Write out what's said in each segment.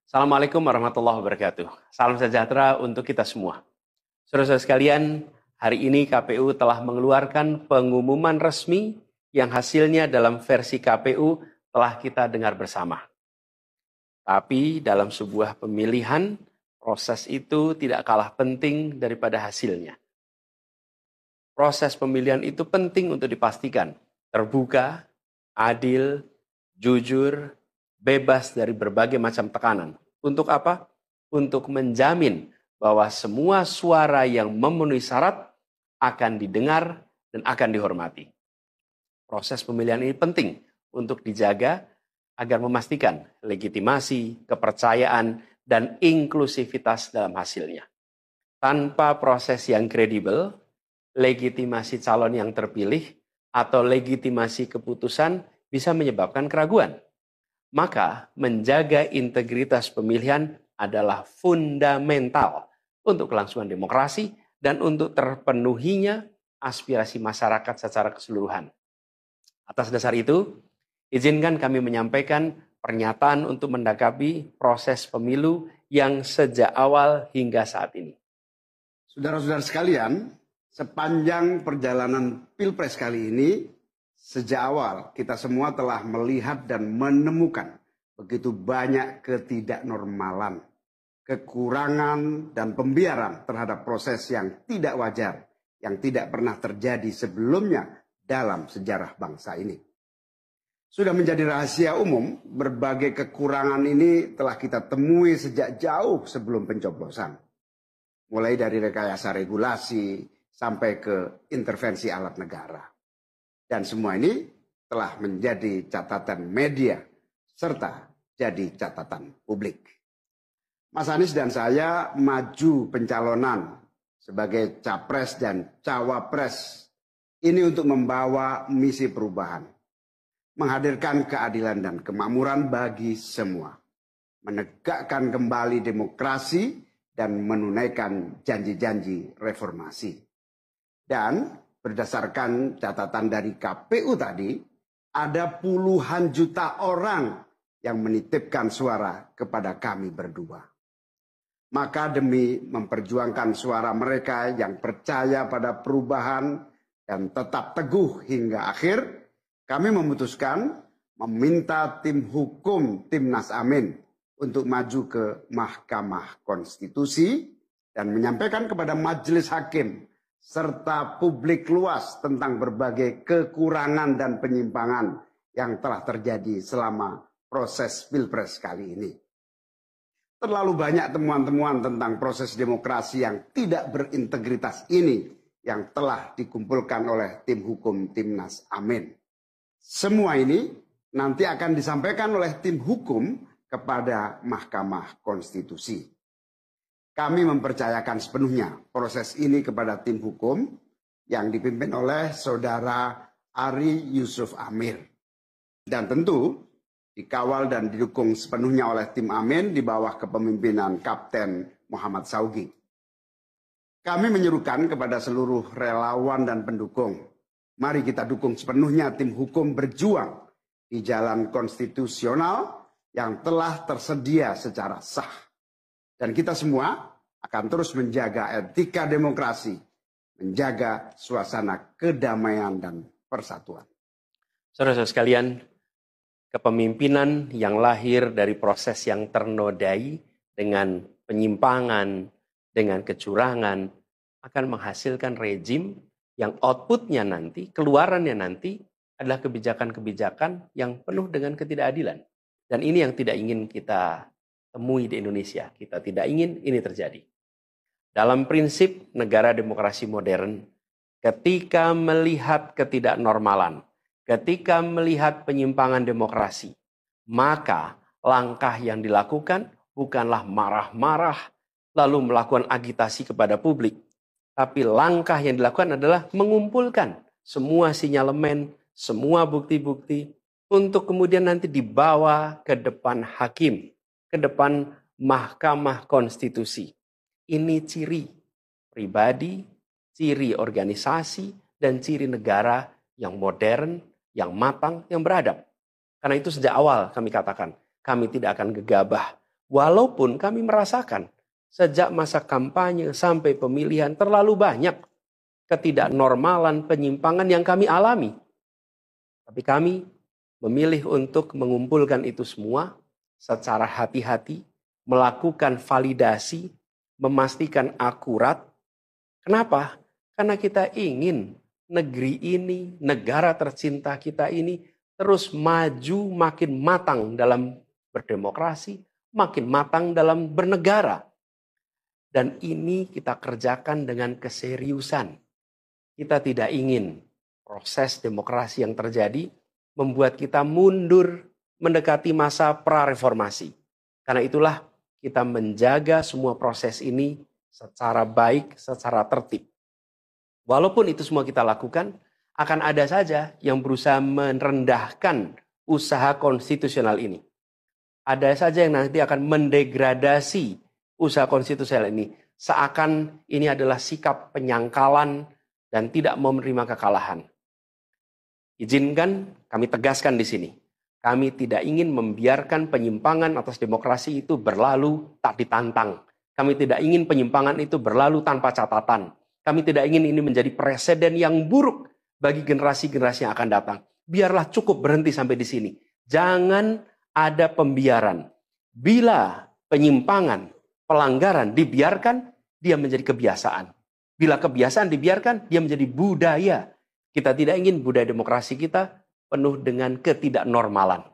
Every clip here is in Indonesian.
Assalamualaikum warahmatullahi wabarakatuh. Salam sejahtera untuk kita semua. Saudara-saudara sekalian, hari ini KPU telah mengeluarkan pengumuman resmi yang hasilnya dalam versi KPU telah kita dengar bersama. Tapi dalam sebuah pemilihan, proses itu tidak kalah penting daripada hasilnya. Proses pemilihan itu penting untuk dipastikan terbuka, adil, jujur, bebas dari berbagai macam tekanan. Untuk apa? Untuk menjamin bahwa semua suara yang memenuhi syarat akan didengar dan akan dihormati. Proses pemilihan ini penting untuk dijaga agar memastikan legitimasi, kepercayaan, dan inklusivitas dalam hasilnya. Tanpa proses yang kredibel, legitimasi calon yang terpilih atau legitimasi keputusan bisa menyebabkan keraguan. Maka menjaga integritas pemilihan adalah fundamental untuk kelangsungan demokrasi dan untuk terpenuhinya aspirasi masyarakat secara keseluruhan. Atas dasar itu, izinkan kami menyampaikan pernyataan untuk mendakapi proses pemilu yang sejak awal hingga saat ini. Saudara-saudara sekalian, sepanjang perjalanan Pilpres kali ini, sejak awal kita semua telah melihat dan menemukan begitu banyak ketidaknormalan, kekurangan dan pembiaran terhadap proses yang tidak wajar, yang tidak pernah terjadi sebelumnya dalam sejarah bangsa ini. Sudah menjadi rahasia umum, berbagai kekurangan ini telah kita temui sejak jauh sebelum pencoblosan. Mulai dari rekayasa regulasi sampai ke intervensi alat negara. Dan semua ini telah menjadi catatan media serta jadi catatan publik. Mas Anies dan saya maju pencalonan sebagai capres dan cawapres ini untuk membawa misi perubahan. Menghadirkan keadilan dan kemakmuran bagi semua. Menegakkan kembali demokrasi dan menunaikan janji-janji reformasi. Dan berdasarkan catatan dari KPU tadi, ada puluhan juta orang yang menitipkan suara kepada kami berdua. Maka demi memperjuangkan suara mereka yang percaya pada perubahan dan tetap teguh hingga akhir, kami memutuskan meminta tim hukum Timnas Amin untuk maju ke Mahkamah Konstitusi dan menyampaikan kepada majelis hakim serta publik luas tentang berbagai kekurangan dan penyimpangan yang telah terjadi selama proses Pilpres kali ini. Terlalu banyak temuan-temuan tentang proses demokrasi yang tidak berintegritas ini yang telah dikumpulkan oleh tim hukum Timnas Amin. Semua ini nanti akan disampaikan oleh tim hukum kepada Mahkamah Konstitusi. Kami mempercayakan sepenuhnya proses ini kepada tim hukum yang dipimpin oleh Saudara Ari Yusuf Amir. Dan tentu dikawal dan didukung sepenuhnya oleh tim Amin di bawah kepemimpinan Kapten Muhammad Saugi. Kami menyerukan kepada seluruh relawan dan pendukung, mari kita dukung sepenuhnya tim hukum berjuang di jalan konstitusional yang telah tersedia secara sah. Dan kita semua akan terus menjaga etika demokrasi, menjaga suasana kedamaian dan persatuan. Saudara-saudara sekalian, kepemimpinan yang lahir dari proses yang ternodai dengan penyimpangan, dengan kecurangan, akan menghasilkan rejim yang outputnya nanti, keluarannya nanti adalah kebijakan-kebijakan yang penuh dengan ketidakadilan. Dan ini yang tidak ingin kita temui di Indonesia. Kita tidak ingin ini terjadi. Dalam prinsip negara demokrasi modern, ketika melihat ketidaknormalan, ketika melihat penyimpangan demokrasi, maka langkah yang dilakukan bukanlah marah-marah lalu melakukan agitasi kepada publik. Tapi langkah yang dilakukan adalah mengumpulkan semua sinyalemen, semua bukti-bukti untuk kemudian nanti dibawa ke depan hakim, ke depan Mahkamah Konstitusi. Ini ciri pribadi, ciri organisasi, dan ciri negara yang modern, yang matang, yang beradab. Karena itu sejak awal kami katakan, kami tidak akan gegabah Walaupun kami merasakan sejak masa kampanye sampai pemilihan terlalu banyak ketidaknormalan, penyimpangan yang kami alami. Tapi kami memilih untuk mengumpulkan itu semua secara hati-hati, melakukan validasi, memastikan akurat. Kenapa? Karena kita ingin negeri ini, negara tercinta kita ini terus maju makin matang dalam berdemokrasi, makin matang dalam bernegara. Dan ini kita kerjakan dengan keseriusan. Kita tidak ingin proses demokrasi yang terjadi membuat kita mundur mendekati masa prareformasi. Karena itulah kita menjaga semua proses ini secara baik, secara tertib. Walaupun itu semua kita lakukan, akan ada saja yang berusaha merendahkan usaha konstitusional ini. Ada saja yang nanti akan mendegradasi usaha konstitusional ini. Seakan ini adalah sikap penyangkalan dan tidak mau menerima kekalahan. Izinkan kami tegaskan di sini. Kami tidak ingin membiarkan penyimpangan atas demokrasi itu berlalu tak ditantang. Kami tidak ingin penyimpangan itu berlalu tanpa catatan. Kami tidak ingin ini menjadi presiden yang buruk bagi generasi-generasi yang akan datang. Biarlah cukup berhenti sampai di sini. Jangan ada pembiaran. Bila penyimpangan, pelanggaran dibiarkan, dia menjadi kebiasaan. Bila kebiasaan dibiarkan, dia menjadi budaya. Kita tidak ingin budaya demokrasi kita penuh dengan ketidaknormalan.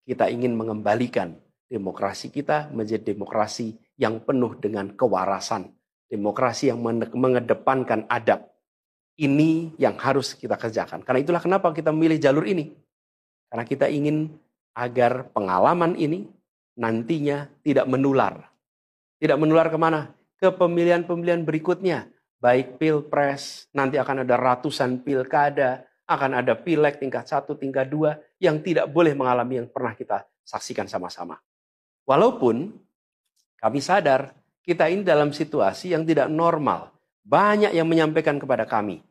Kita ingin mengembalikan demokrasi kita menjadi demokrasi yang penuh dengan kewarasan. Demokrasi yang mengedepankan adab. Ini yang harus kita kerjakan. Karena itulah kenapa kita memilih jalur ini. Karena kita ingin agar pengalaman ini nantinya tidak menular. Tidak menular kemana? Ke pemilihan-pemilihan berikutnya. Baik pilpres, nanti akan ada ratusan pilkada, akan ada pileg tingkat 1, tingkat 2, yang tidak boleh mengalami yang pernah kita saksikan sama-sama. Walaupun kami sadar, kita ini dalam situasi yang tidak normal. Banyak yang menyampaikan kepada kami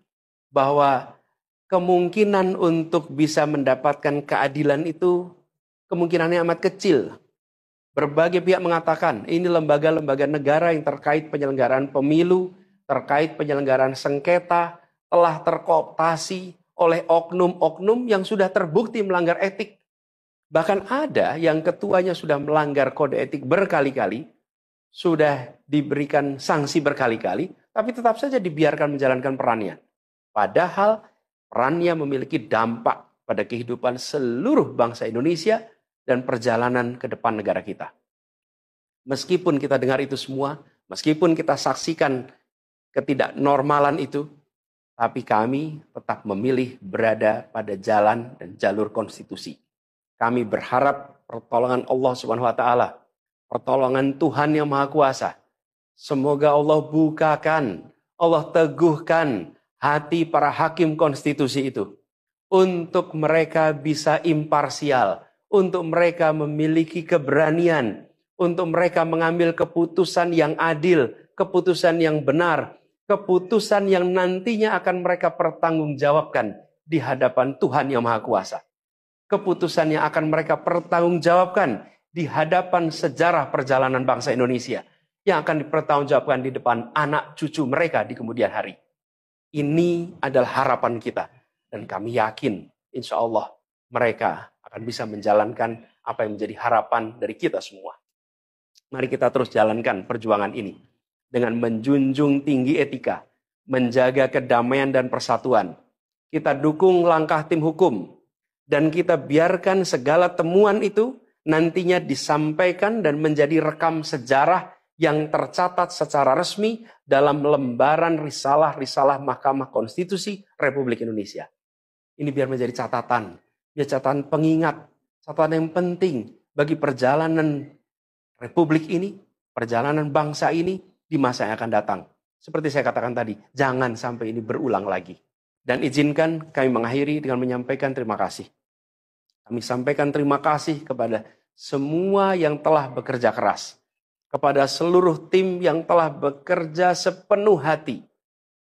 bahwa kemungkinan untuk bisa mendapatkan keadilan itu kemungkinannya amat kecil. Berbagai pihak mengatakan ini lembaga-lembaga negara yang terkait penyelenggaraan pemilu, terkait penyelenggaraan sengketa, telah terkooptasi oleh oknum-oknum yang sudah terbukti melanggar etik. Bahkan ada yang ketuanya sudah melanggar kode etik berkali-kali, sudah diberikan sanksi berkali-kali, tapi tetap saja dibiarkan menjalankan perannya. Padahal perannya memiliki dampak pada kehidupan seluruh bangsa Indonesia dan perjalanan ke depan negara kita. Meskipun kita dengar itu semua, meskipun kita saksikan ketidaknormalan itu, tapi kami tetap memilih berada pada jalan dan jalur konstitusi. Kami berharap pertolongan Allah Subhanahu wa taala, pertolongan Tuhan yang Maha Kuasa. Semoga Allah bukakan, Allah teguhkan hati para hakim konstitusi itu untuk mereka bisa imparsial, untuk mereka memiliki keberanian, untuk mereka mengambil keputusan yang adil, keputusan yang benar, keputusan yang nantinya akan mereka pertanggungjawabkan di hadapan Tuhan yang Maha Kuasa. Keputusan yang akan mereka pertanggungjawabkan di hadapan sejarah perjalanan bangsa Indonesia, yang akan dipertanggungjawabkan di depan anak cucu mereka di kemudian hari. Ini adalah harapan kita. Dan kami yakin, insya Allah, mereka akan bisa menjalankan apa yang menjadi harapan dari kita semua. Mari kita terus jalankan perjuangan ini dengan menjunjung tinggi etika, menjaga kedamaian dan persatuan. Kita dukung langkah tim hukum, dan kita biarkan segala temuan itu nantinya disampaikan dan menjadi rekam sejarah yang tercatat secara resmi dalam lembaran risalah-risalah Mahkamah Konstitusi Republik Indonesia. Ini biar menjadi catatan, biar catatan pengingat, catatan yang penting bagi perjalanan Republik ini, perjalanan bangsa ini di masa yang akan datang. Seperti saya katakan tadi, jangan sampai ini berulang lagi. Dan izinkan kami mengakhiri dengan menyampaikan terima kasih. Kami sampaikan terima kasih kepada semua yang telah bekerja keras. Kepada seluruh tim yang telah bekerja sepenuh hati.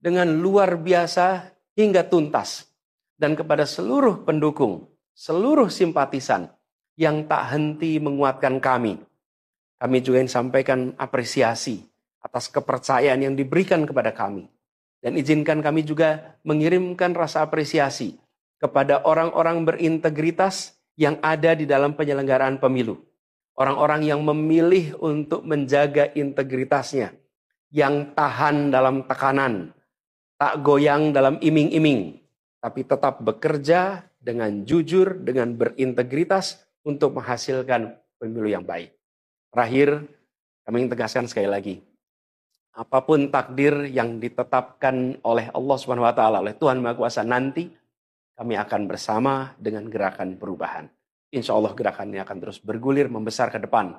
Dengan luar biasa hingga tuntas. Dan kepada seluruh pendukung, seluruh simpatisan yang tak henti menguatkan kami. Kami juga ingin sampaikan apresiasi atas kepercayaan yang diberikan kepada kami. Dan izinkan kami juga mengirimkan rasa apresiasi kepada orang-orang berintegritas yang ada di dalam penyelenggaraan pemilu. Orang-orang yang memilih untuk menjaga integritasnya, yang tahan dalam tekanan, tak goyang dalam iming-iming, tapi tetap bekerja dengan jujur, dengan berintegritas untuk menghasilkan pemilu yang baik. Terakhir, kami ingin tegaskan sekali lagi, apapun takdir yang ditetapkan oleh Allah Subhanahu wa taala, oleh Tuhan Maha Kuasa nanti, kami akan bersama dengan gerakan perubahan. Insya Allah gerakan ini akan terus bergulir, membesar ke depan,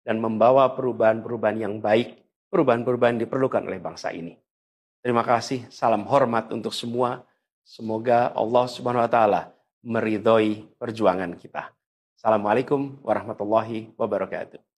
dan membawa perubahan-perubahan yang baik, perubahan-perubahan yang diperlukan oleh bangsa ini. Terima kasih, salam hormat untuk semua. Semoga Allah Subhanahu wa taala meridhoi perjuangan kita. Assalamualaikum warahmatullahi wabarakatuh.